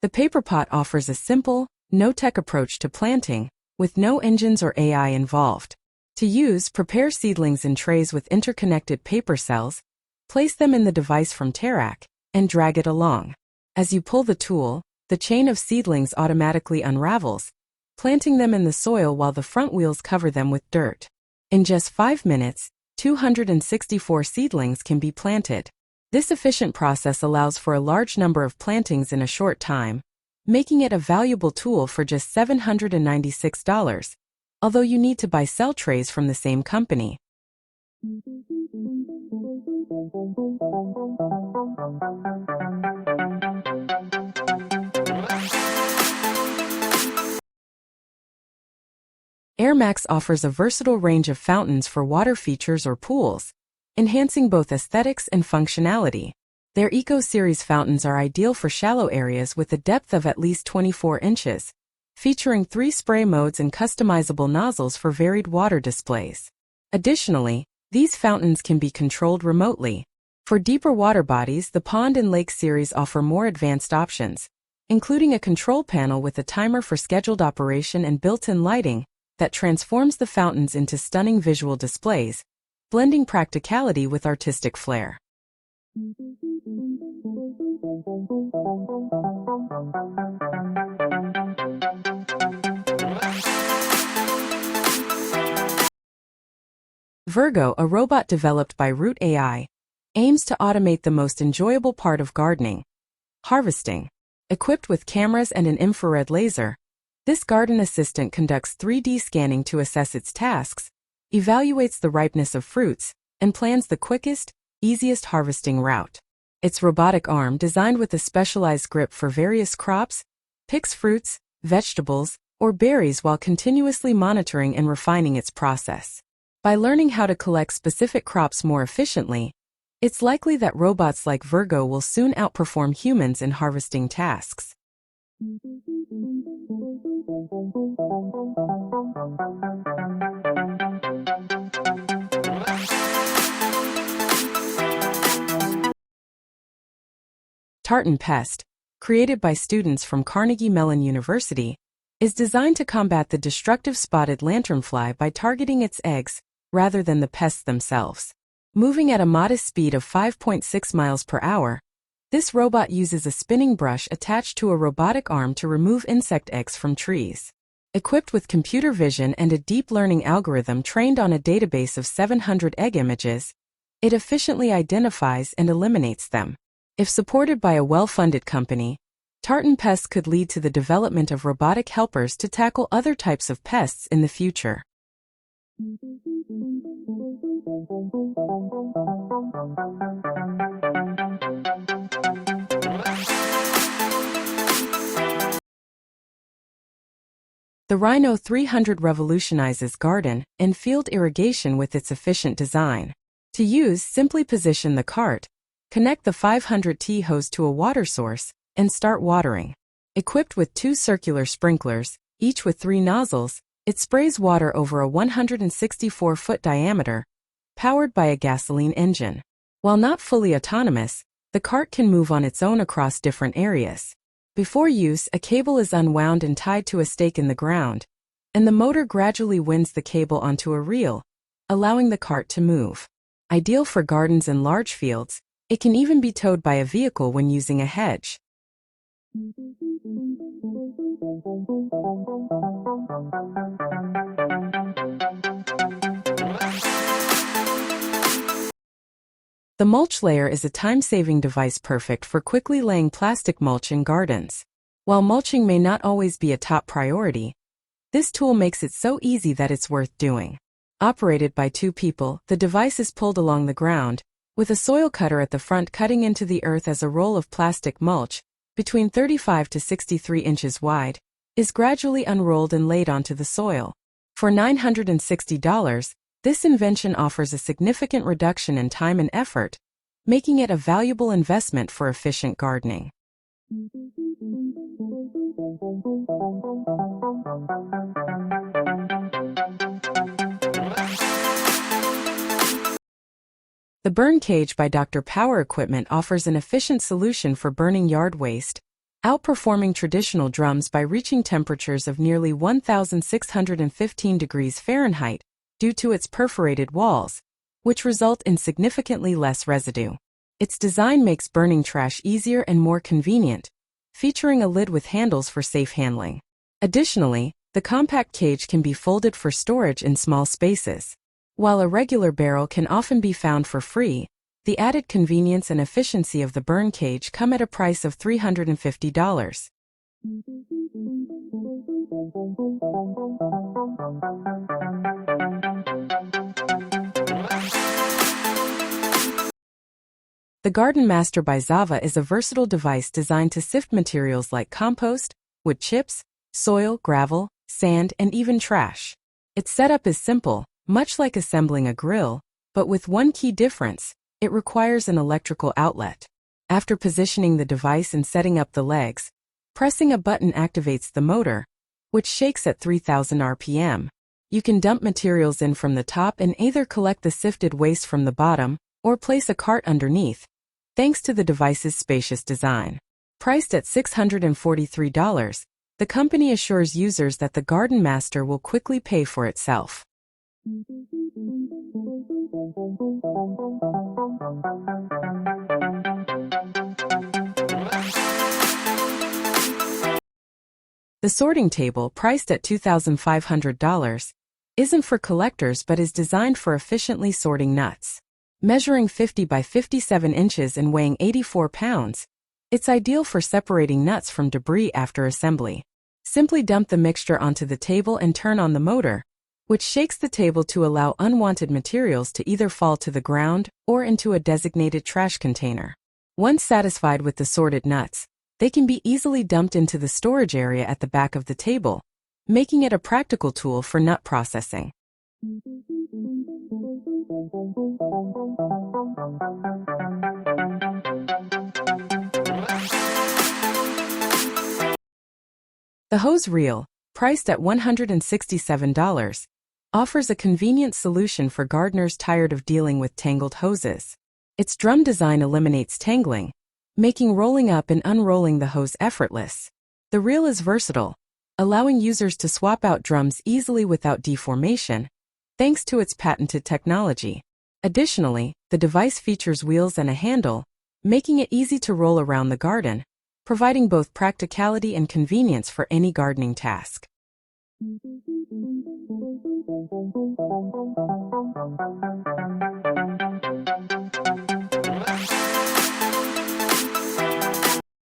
The Paperpot offers a simple, no-tech approach to planting, with no engines or AI involved. To use, prepare seedlings in trays with interconnected paper cells, place them in the device from Tarac, and drag it along. As you pull the tool, the chain of seedlings automatically unravels, planting them in the soil while the front wheels cover them with dirt. In just 5 minutes, 264 seedlings can be planted. This efficient process allows for a large number of plantings in a short time, making it a valuable tool for just $796, although you need to buy cell trays from the same company. Airmax offers a versatile range of fountains for water features or pools, enhancing both aesthetics and functionality. Their Eco Series fountains are ideal for shallow areas with a depth of at least 24 inches, featuring 3 spray modes and customizable nozzles for varied water displays. Additionally, these fountains can be controlled remotely. For deeper water bodies, the Pond and Lake series offer more advanced options, including a control panel with a timer for scheduled operation and built-in lighting that transforms the fountains into stunning visual displays, blending practicality with artistic flair. Virgo, a robot developed by Root AI, aims to automate the most enjoyable part of gardening: harvesting. Equipped with cameras and an infrared laser, this garden assistant conducts 3D scanning to assess its tasks, evaluates the ripeness of fruits, and plans the quickest, easiest harvesting route. Its robotic arm, designed with a specialized grip for various crops, picks fruits, vegetables, or berries while continuously monitoring and refining its process. By learning how to collect specific crops more efficiently, it's likely that robots like Virgo will soon outperform humans in harvesting tasks. TartanPest, created by students from Carnegie Mellon University, is designed to combat the destructive spotted lanternfly by targeting its eggs rather than the pests themselves. Moving at a modest speed of 5.6 miles per hour, this robot uses a spinning brush attached to a robotic arm to remove insect eggs from trees. Equipped with computer vision and a deep learning algorithm trained on a database of 700 egg images, it efficiently identifies and eliminates them. If supported by a well-funded company, TartanPest could lead to the development of robotic helpers to tackle other types of pests in the future. The Rhino 300 revolutionizes garden and field irrigation with its efficient design. To use, simply position the cart, connect the 500T hose to a water source, and start watering. Equipped with 2 circular sprinklers, each with 3 nozzles, it sprays water over a 164-foot diameter, powered by a gasoline engine. While not fully autonomous, the cart can move on its own across different areas. Before use, a cable is unwound and tied to a stake in the ground, and the motor gradually winds the cable onto a reel, allowing the cart to move. Ideal for gardens and large fields, it can even be towed by a vehicle when using a hedge. The Mulch Layer is a time-saving device perfect for quickly laying plastic mulch in gardens. While mulching may not always be a top priority, this tool makes it so easy that it's worth doing. Operated by 2 people, the device is pulled along the ground, with a soil cutter at the front cutting into the earth as a roll of plastic mulch, between 35 to 63 inches wide, is gradually unrolled and laid onto the soil. For $960, this invention offers a significant reduction in time and effort, making it a valuable investment for efficient gardening. The Burn Cage by Dr. Power Equipment offers an efficient solution for burning yard waste, outperforming traditional drums by reaching temperatures of nearly 1,615 degrees Fahrenheit due to its perforated walls, which result in significantly less residue. Its design makes burning trash easier and more convenient, featuring a lid with handles for safe handling. Additionally, the compact cage can be folded for storage in small spaces. While a regular barrel can often be found for free, the added convenience and efficiency of the burn cage come at a price of $350. The Garden Master by Zava is a versatile device designed to sift materials like compost, wood chips, soil, gravel, sand, and even trash. Its setup is simple, much like assembling a grill, but with one key difference: it requires an electrical outlet. After positioning the device and setting up the legs, pressing a button activates the motor, which shakes at 3,000 RPM. You can dump materials in from the top and either collect the sifted waste from the bottom or place a cart underneath, thanks to the device's spacious design. Priced at $643, the company assures users that the Garden Master will quickly pay for itself. The sorting table, priced at $2,500, isn't for collectors but is designed for efficiently sorting nuts. Measuring 50 by 57 inches and weighing 84 pounds, it's ideal for separating nuts from debris after assembly. Simply dump the mixture onto the table and turn on the motor, which shakes the table to allow unwanted materials to either fall to the ground or into a designated trash container. Once satisfied with the sorted nuts, they can be easily dumped into the storage area at the back of the table, making it a practical tool for nut processing. The hose reel, priced at $167, offers a convenient solution for gardeners tired of dealing with tangled hoses. Its drum design eliminates tangling, making rolling up and unrolling the hose effortless. The reel is versatile, allowing users to swap out drums easily without deformation, thanks to its patented technology. Additionally, the device features wheels and a handle, making it easy to roll around the garden, providing both practicality and convenience for any gardening task.